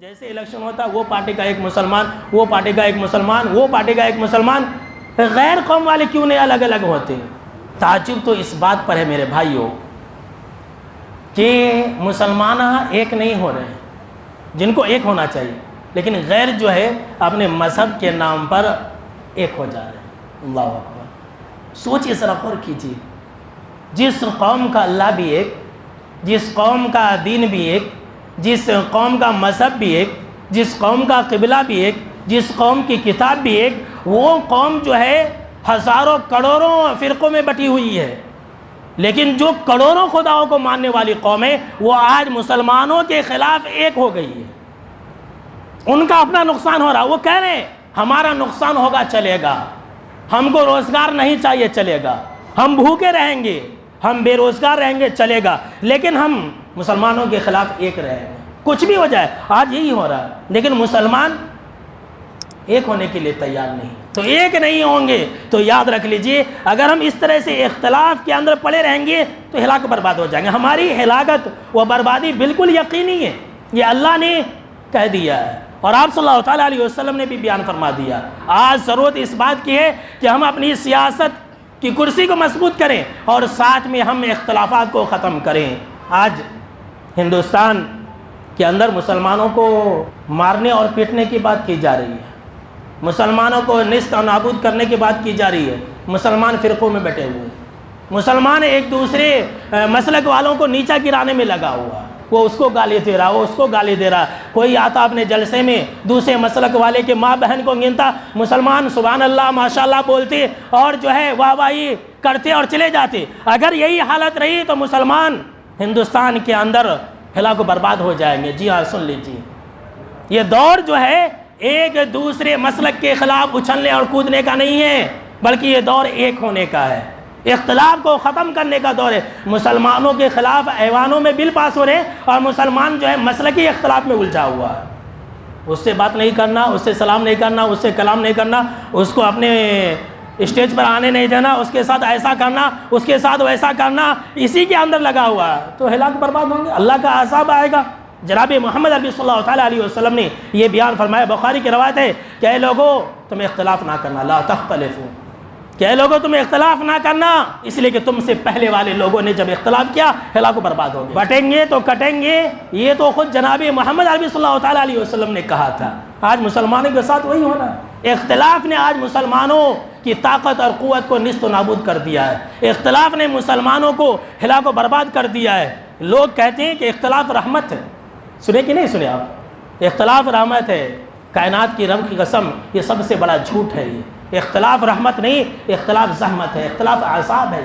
جیسے الیکشن ہوتا ہے وہ پارٹی کا ایک مسلمان، وہ پارٹی کا ایک مسلمان، وہ پارٹی کا ایک مسلمان، غیر قوم والے کیوں نہیں الگ الگ ہوتے ہیں؟ تعجب تو اس بات پر ہے میرے بھائیوں کہ مسلمان ایک نہیں ہو رہے ہیں جن کو ایک ہونا چاہیے، لیکن غیر جو ہے اپنے مذہب کے نام پر ایک ہو جا رہے ہیں۔ اللہ اکبر، سوچیے ذرا غور کیجیے، جس قوم کا اللہ بھی ایک، جس قوم کا دین بھی ایک، جس قوم کا مذہب بھی ایک، جس قوم کا قبلہ بھی ایک، جس قوم کی کتاب بھی ایک، وہ قوم جو ہے ہزاروں کروڑوں فرقوں میں بٹی ہوئی ہے، لیکن جو کروڑوں خداؤں کو ماننے والی قوم ہے وہ آج مسلمانوں کے خلاف ایک ہو گئی ہے۔ ان کا اپنا نقصان ہو رہا، وہ کہہ رہے ہیں ہمارا نقصان ہوگا چلے گا، ہم کو روزگار نہیں چاہیے چلے گا، ہم بھوکے رہیں گے، ہم بے روزگار رہیں گے چلے گا، لیکن ہم مسلمانوں کے خلاف ایک رہیں گے، کچھ بھی ہو جائے۔ آج یہی ہو رہا ہے، لیکن مسلمان ایک ہونے کے لیے تیار نہیں، تو ایک نہیں ہوں گے تو یاد رکھ لیجئے اگر ہم اس طرح سے اختلاف کے اندر پڑے رہیں گے تو ہلاک برباد ہو جائیں گے۔ ہماری ہلاکت و بربادی بالکل یقینی ہے، یہ اللہ نے کہہ دیا ہے اور آپ صلی اللہ تعالیٰ علیہ وسلم نے بھی بیان فرما دیا۔ آج ضرورت اس بات کی ہے کہ ہم اپنی سیاست کی کرسی کو مضبوط کریں اور ساتھ میں ہم اختلافات کو ختم کریں۔ آج ہندوستان کے اندر مسلمانوں کو مارنے اور پیٹنے کی بات کی جا رہی ہے، مسلمانوں کو نیست و نابود کرنے کی بات کی جا رہی ہے، مسلمان فرقوں میں بیٹھے ہوئے ہیں، مسلمان ایک دوسرے مسلک والوں کو نیچا گرانے میں لگا ہوا ہے، وہ اس کو گالی دے رہا، وہ اس کو گالی دے رہا، کوئی آتا اپنے جلسے میں دوسرے مسلک والے کے ماں بہن کو گنتا، مسلمان سبحان اللہ ماشاءاللہ بولتے اور جو ہے واہ واہی کرتے اور چلے جاتے۔ اگر یہی حالت رہی تو مسلمان ہندوستان کے اندر ہلاک و برباد ہو جائیں گے۔ جی ہاں، سن لیجیے، یہ دور جو ہے ایک دوسرے مسلک کے خلاف اچھلنے اور کودنے کا نہیں ہے، بلکہ یہ دور ایک ہونے کا ہے، اختلاف کو ختم کرنے کا دور ہے۔ مسلمانوں کے خلاف ایوانوں میں بل پاس ہو رہے ہیں اور مسلمان جو ہے مسلکی اختلاف میں الجھا ہوا ہے، اس سے بات نہیں کرنا، اس سے سلام نہیں کرنا، اس سے کلام نہیں کرنا، اس کو اپنے اسٹیج پر آنے نہیں دینا، اس کے ساتھ ایسا کرنا، اس کے ساتھ ویسا کرنا، اسی کے اندر لگا ہوا ہے تو ہلاک برباد ہوں گے، اللہ کا عذاب آئے گا۔ جناب محمد عربی صلی اللہ تعالیٰ علیہ وسلم نے یہ بیان فرمایا، بخاری کی روایت ہے کہ اے لوگو تم اختلاف نہ کرنا، لا تختلفوا، کہ اے لوگو تم اختلاف نہ کرنا، اس لیے کہ تم سے پہلے والے لوگوں نے جب اختلاف کیا ہلاک و برباد ہو گئے۔ بٹیں گے تو کٹیں گے، یہ تو خود جناب محمد عربی صلی اللہ تعالیٰ علیہ وسلم نے کہا تھا۔ آج مسلمانوں کے ساتھ وہی ہونا ہے، اختلاف نے آج مسلمانوں کی طاقت اور قوت کو نیست و نابود کر دیا ہے، اختلاف نے مسلمانوں کو ہلاک و برباد کر دیا ہے۔ لوگ کہتے ہیں کہ اختلاف رحمت ہے، سنے کہ نہیں سنے آپ؟ اختلاف رحمت ہے، کائنات کی رب کی قسم یہ سب سے بڑا جھوٹ ہے۔ یہ اختلاف رحمت نہیں، اختلاف زحمت ہے، اختلاف عذاب ہے۔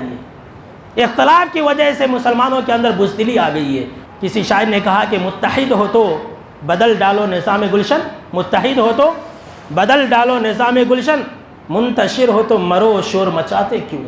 یہ اختلاف کی وجہ سے مسلمانوں کے اندر بزدلی آ گئی ہے۔ کسی شاعر نے کہا کہ متحد ہو تو بدل ڈالو نظام گلشن، متحد ہو تو بدل ڈالو نظام گلشن، منتشر ہو تو مرو شور مچاتے کیوں؟